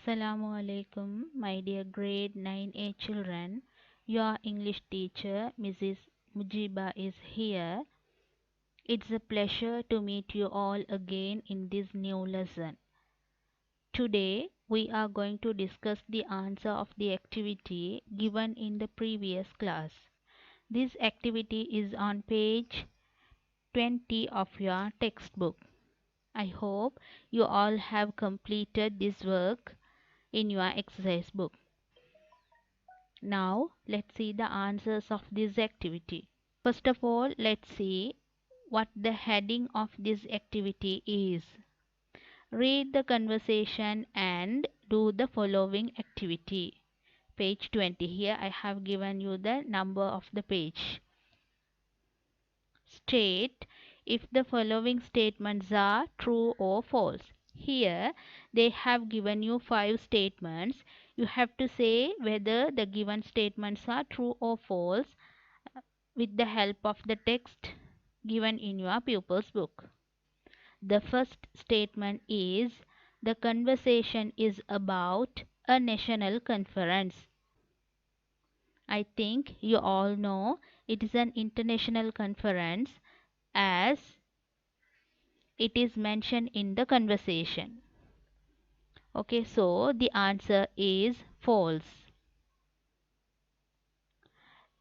Assalamu alaikum, my dear grade 9A children. Your English teacher, Mrs. Mujiba, is here. It's a pleasure to meet you all again in this new lesson. Today, we are going to discuss the answer of the activity given in the previous class. This activity is on page 20 of your textbook. I hope you all have completed this work in your exercise book. Now let's see the answers of this activity. First of all, let's see what the heading of this activity is. Read the conversation and do the following activity. Page 20. Here I have given you the number of the page. State if the following statements are true or false. Here they have given you 5 statements. You have to say whether the given statements are true or false with the help of the text given in your pupil's book. The first statement is the conversation is about a national conference. I think you all know it is an international conference as it is mentioned in the conversation. Okay, so the answer is false.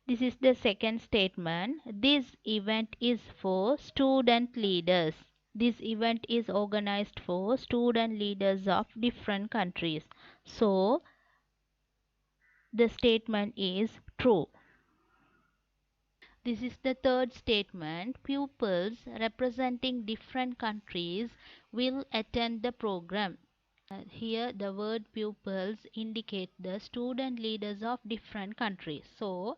This is the second statement. This event is for student leaders. This event is organized for student leaders of different countries. So, the statement is true. This is the third statement. Pupils representing different countries will attend the program. Here the word pupils indicate the student leaders of different countries. So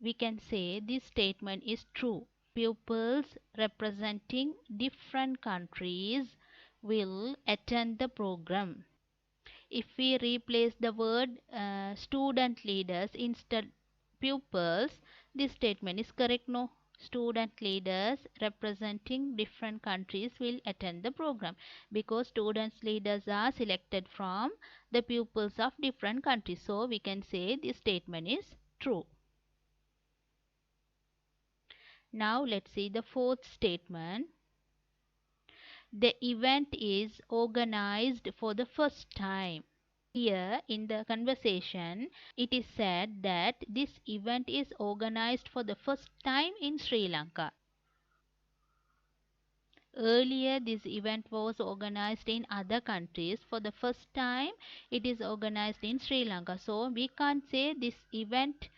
we can say this statement is true. Pupils representing different countries will attend the program. If we replace the word student leaders instead pupils, this statement is correct. No, student leaders representing different countries will attend the program because students leaders are selected from the pupils of different countries. So we can say this statement is true. Now let's see the fourth statement. The event is organized for the first time. Here in the conversation, it is said that this event is organized for the first time in Sri Lanka. Earlier, this event was organized in other countries. For the first time, it is organized in Sri Lanka. So, we can't say this event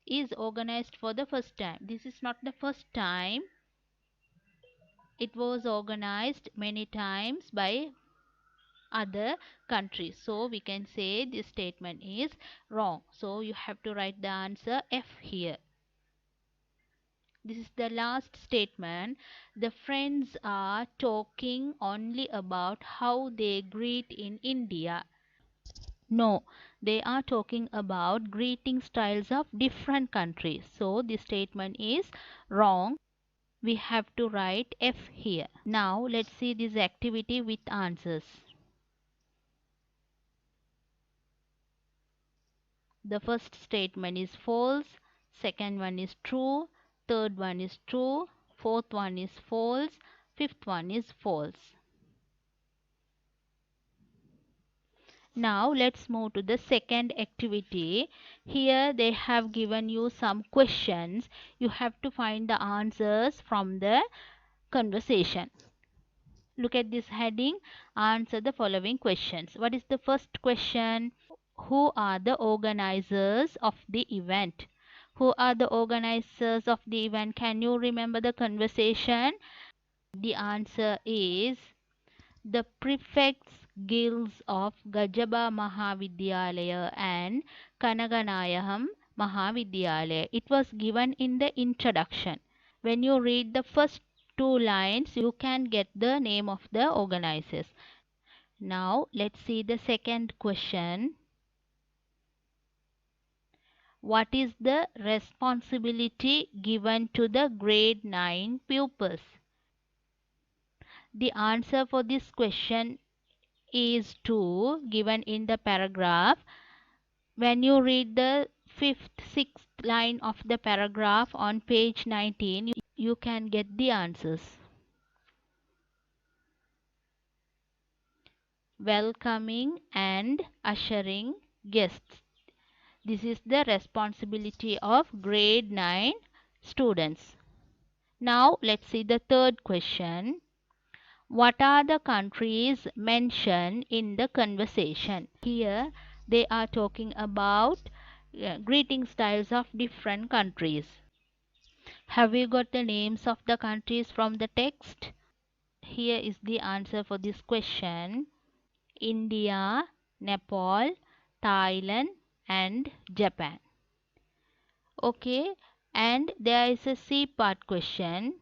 is organized for the first time. This is not the first time. It was organized many times by other countries. So we can say this statement is wrong. So you have to write the answer F here. This is the last statement. The friends are talking only about how they greet in India. No, they are talking about greeting styles of different countries. So this statement is wrong. We have to write F here. Now let's see this activity with answers. The first statement is false, second one is true, third one is true, fourth one is false, fifth one is false. Now let's move to the second activity. Here they have given you some questions. You have to find the answers from the conversation. Look at this heading. Answer the following questions. What is the first question? Who are the organizers of the event? Who are the organizers of the event? Can you remember the conversation? The answer is the prefects guilds of Gajaba Mahavidyalaya and Kanaganayaham Mahavidyalaya. It was given in the introduction. When you read the first two lines, you can get the name of the organizers. Now let's see the second question. What is the responsibility given to the grade 9 pupils? The answer for this question is to given in the paragraph. When you read the fifth, sixth line of the paragraph on page 19, you can get the answers. Welcoming and ushering guests. This is the responsibility of grade 9 students. Now let's see the third question. What are the countries mentioned in the conversation? Here they are talking about greeting styles of different countries. Have you got the names of the countries from the text? Here is the answer for this question. India, Nepal, Thailand and Japan. Okay, and there is a C part question.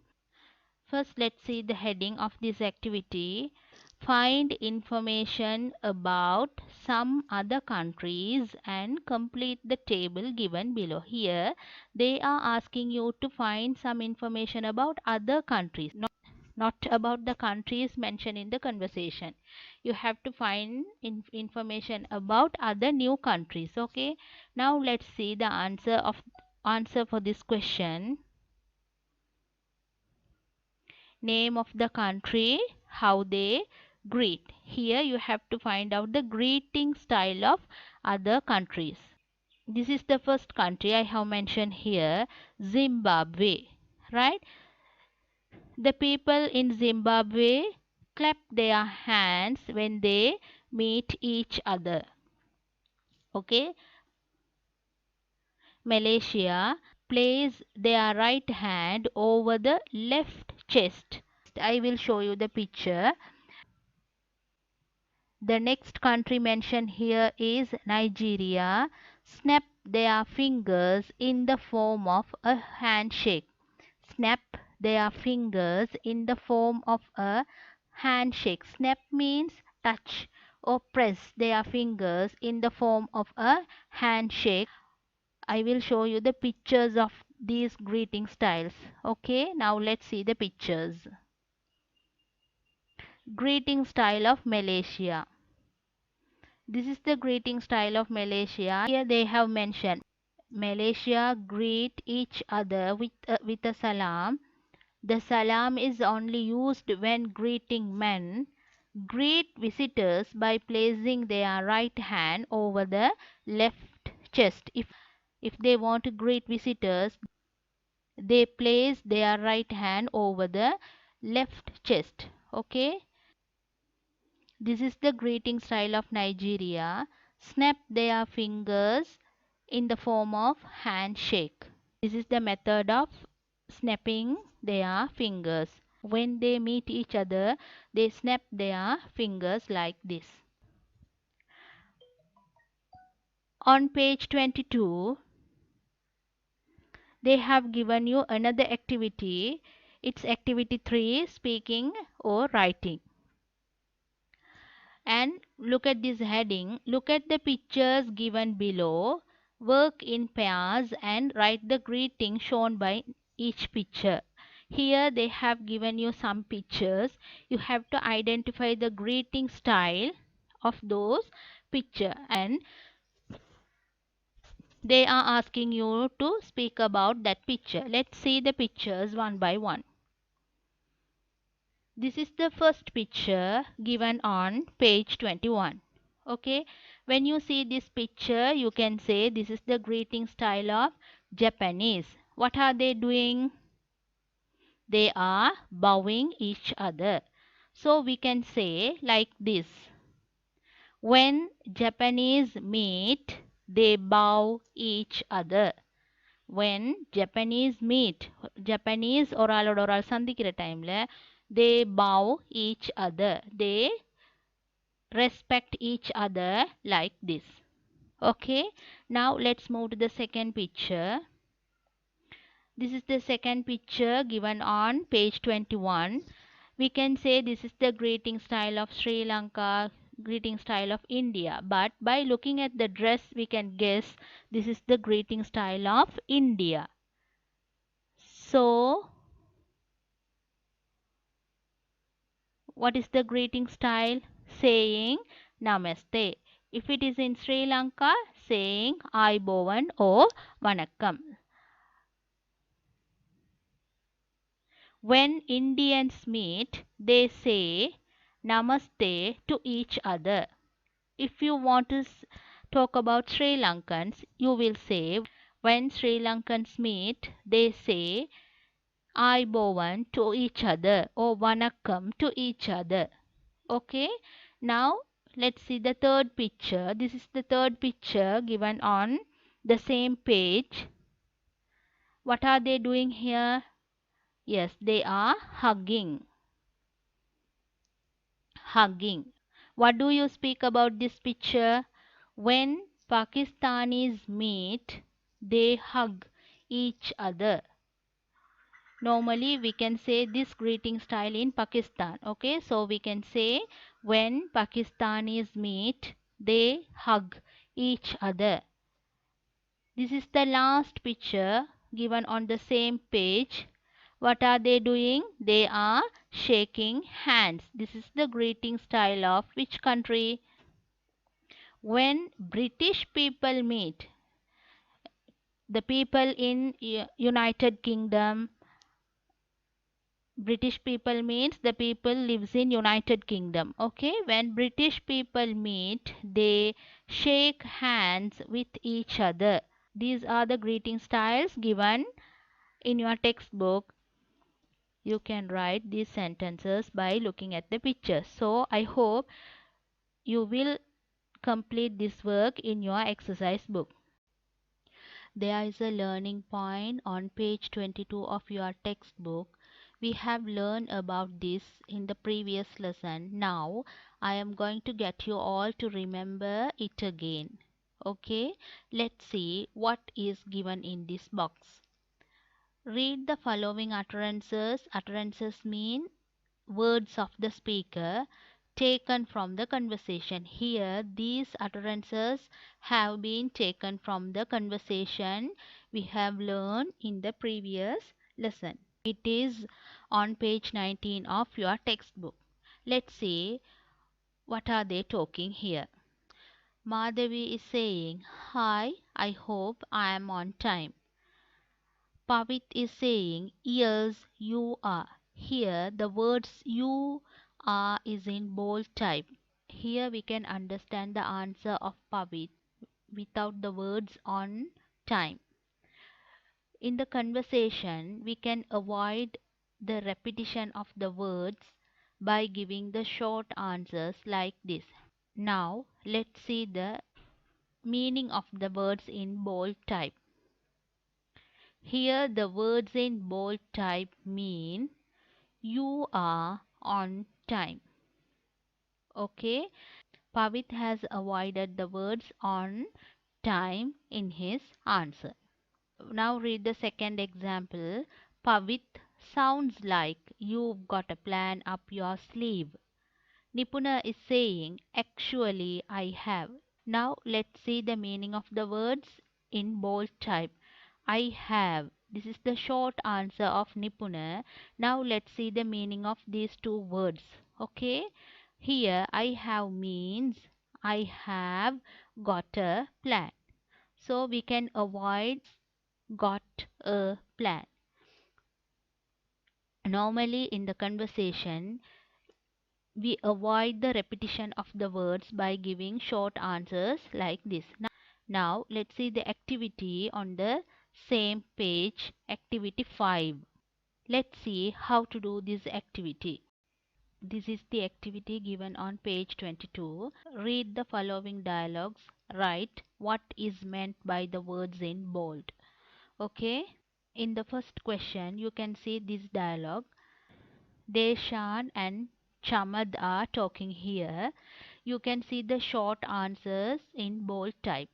First, let's see the heading of this activity. Find information about some other countries and complete the table given below. Here, they are asking you to find some information about other countries, not about the countries mentioned in the conversation. You have to find information about other new countries. Okay, now let's see the answer for this question. Name of the country, how they greet. Here you have to find out the greeting style of other countries. This is the first country I have mentioned here, Zimbabwe, right? The people in Zimbabwe clap their hands when they meet each other. Okay? Malaysia place their right hand over the left chest. I will show you the picture. The next country mentioned here is Nigeria. Snap their fingers in the form of a handshake. Snap their fingers in the form of a handshake. Snap means touch or press their fingers in the form of a handshake. I will show you the pictures of these greeting styles. Okay, now let's see the pictures. Greeting style of Malaysia. This is the greeting style of Malaysia. Here they have mentioned Malaysia greet each other with a salam. The salam is only used when greeting men. Greet visitors by placing their right hand over the left chest. If they want to greet visitors, they place their right hand over the left chest. Okay. This is the greeting style of Nigeria. Snap their fingers in the form of handshake. This is the method of snapping their fingers. When they meet each other, they snap their fingers like this. On page 22, they have given you another activity. It's activity 3, speaking or writing. And look at this heading. Look at the pictures given below. Work in pairs and write the greeting shown by each picture. Here they have given you some pictures. You have to identify the greeting style of those pictures, and they are asking you to speak about that picture. Let's see the pictures one by one. This is the first picture given on page 21. Okay, when you see this picture, you can say this is the greeting style of Japanese. What are they doing? They are bowing each other. So we can say like this. When Japanese meet, they bow each other. When Japanese meet, Japanese ഒരാളോട് ഒരാൾ സന്ധിക്കുന്ന ടൈമിൽ they bow each other. They respect each other like this. Okay, now let's move to the second picture. This is the second picture given on page 21. We can say this is the greeting style of Sri Lanka, greeting style of India, but by looking at the dress we can guess this is the greeting style of India. So what is the greeting style? saying Namaste. If it is in Sri Lanka, saying Aibovan or Vanakkam. When Indians meet, they say Namaste to each other. If you want to talk about Sri Lankans, you will say when Sri Lankans meet, they say Aibovan to each other or Vanakkam to each other. Okay, now let's see the third picture. This is the third picture given on the same page. What are they doing here? Yes, they are hugging. Hugging. What do you speak about this picture? When Pakistanis meet, they hug each other. Normally we can say this greeting style in Pakistan. Okay, so we can say when Pakistanis meet, they hug each other. This is the last picture given on the same page. What are they doing? They are shaking hands. This is the greeting style of which country? When British people meet, the people in United Kingdom, British people means the people lives in United Kingdom. Okay, when British people meet, they shake hands with each other. These are the greeting styles given in your textbook. You can write these sentences by looking at the pictures. So I hope you will complete this work in your exercise book. There is a learning point on page 22 of your textbook. We have learned about this in the previous lesson. Now I am going to get you all to remember it again. Okay, let's see what is given in this box. Read the following utterances. Utterances mean words of the speaker taken from the conversation. Here, these utterances have been taken from the conversation we have learned in the previous lesson. It is on page 19 of your textbook. Let's see what are they talking here. Madhavi is saying, "Hi, I hope I am on time." Pavit is saying, "Yes, you are." Here the words "you are" is in bold type. Here we can understand the answer of Pavit without the words "on time." In the conversation, we can avoid the repetition of the words by giving the short answers like this. Now let's see the meaning of the words in bold type. Here the words in bold type mean you are on time. Okay, Pavit has avoided the words on time in his answer. Now read the second example. Pavit, sounds like you've got a plan up your sleeve. Nipuna is saying, actually I have. Now let's see the meaning of the words in bold type. I have. This is the short answer of Nipuna. Now let's see the meaning of these two words. Okay. Here I have means I have got a plan. So we can avoid got a plan. Normally in the conversation, we avoid the repetition of the words by giving short answers like this. Now let's see the activity on the same page, activity 5. Let's see how to do this activity. This is the activity given on page 22. Read the following dialogues. Write what is meant by the words in bold. Okay? In the first question, you can see this dialogue. Deshan and Chamad are talking here. You can see the short answers in bold type.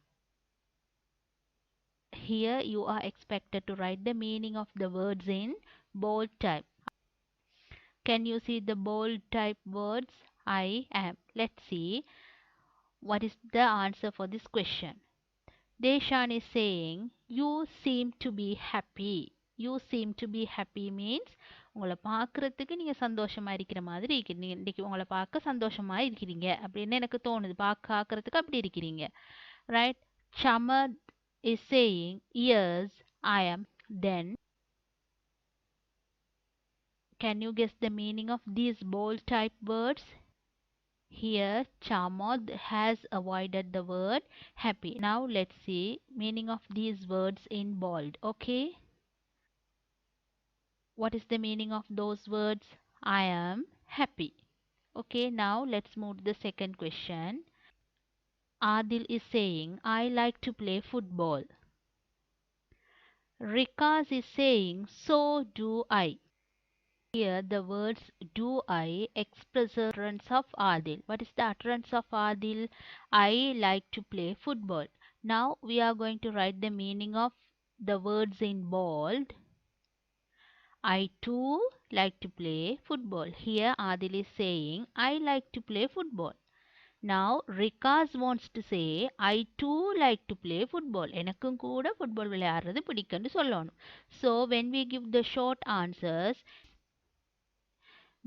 Here you are expected to write the meaning of the words in bold type. Can you see the bold type words? I am. Let's see what is the answer for this question. Deshan is saying, you seem to be happy. You seem to be happy means உங்களை பார்க்கறதுக்கு நீங்கள் சந்தோஷமாக இருக்கிற மாதிரி இருக்கிறீங்க. இன்றைக்கி உங்களை பார்க்க சந்தோஷமாக இருக்கிறீங்க அப்படின்னு எனக்கு தோணுது. பார்க்கறதுக்கு அப்படி இருக்கிறீங்க. Right. Chamad is saying, yes, I am. Then, can you guess the meaning of these bold type words? Here, Chamad has avoided the word happy. Now, let's see meaning of these words in bold. Okay? What is the meaning of those words? I am happy. Okay, now let's move to the second question. Adil is saying, I like to play football. Rikas is saying, so do I. Here the words do I express the utterance of Adil. What is the utterance of Adil? I like to play football. Now we are going to write the meaning of the words in bold. I too like to play football. Here Adil is saying, I like to play football. Now Rikas wants to say, I too like to play football. எனக்கும் கூட football விளையாடுறது பிடிக்கும்னு சொல்லணும். So when we give the short answers,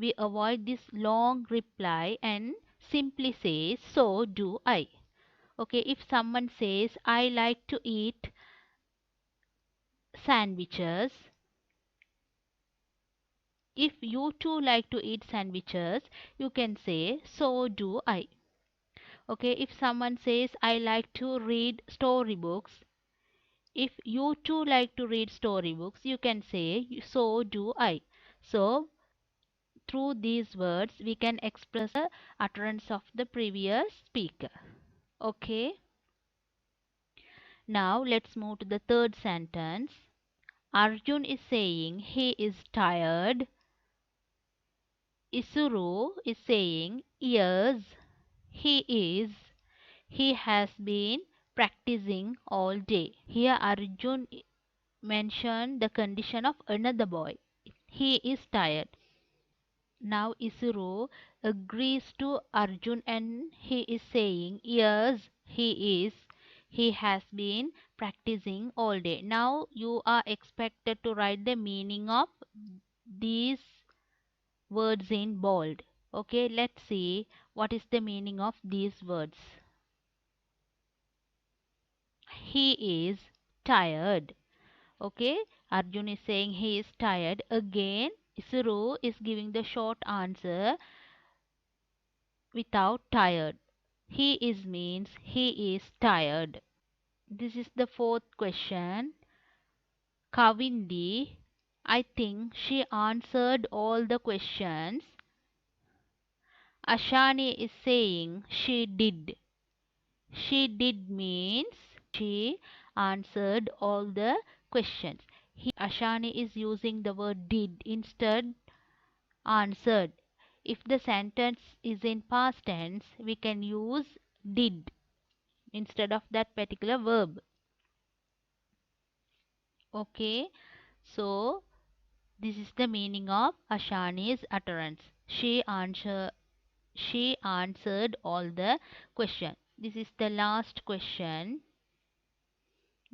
we avoid this long reply and simply say, so do I. Okay, if someone says, I like to eat sandwiches, if you too like to eat sandwiches, you can say, so do I. Okay, if someone says, I like to read storybooks, if you too like to read storybooks, you can say, so do I. So, through these words, we can express the utterance of the previous speaker. Okay. Now, let's move to the third sentence. Arjun is saying he is tired. Isuru is saying, yes, he is. He has been practicing all day. Here Arjun mentioned the condition of another boy. He is tired. Now Isuru agrees to Arjun and he is saying, yes, he is. He has been practicing all day. Now you are expected to write the meaning of these words in bold. Okay, let's see what is the meaning of these words. He is tired. Okay, Arjun is saying he is tired. Again, Isuru is giving the short answer without tired. He is means he is tired. This is the fourth question. Kavindi, I think she answered all the questions. Ashani is saying she did. She did means she answered all the questions. Ashani is using the word did instead answered. If the sentence is in past tense, we can use did instead of that particular verb. Okay, so this is the meaning of Ashani's utterance. She answered all the questions. This is the last question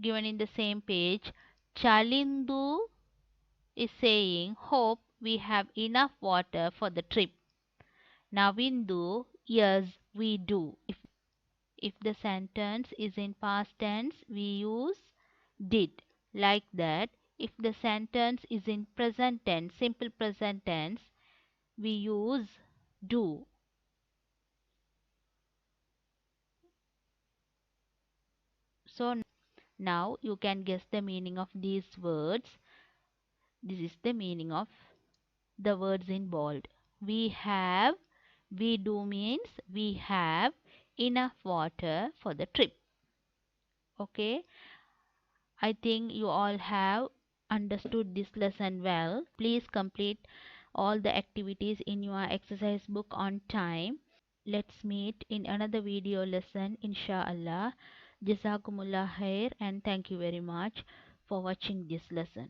given in the same page. Chalindu is saying, hope we have enough water for the trip. Navindu, yes, we do. If the sentence is in past tense, we use did. Like that, if the sentence is in present tense, simple present tense, we use do. So now you can guess the meaning of these words. This is the meaning of the words in bold. We have, we do means we have enough water for the trip. Okay, I think you all have understood this lesson well. Please complete all the activities in your exercise book on time. Let's meet in another video lesson, inshallah. Jazakumullah khair, and thank you very much for watching this lesson.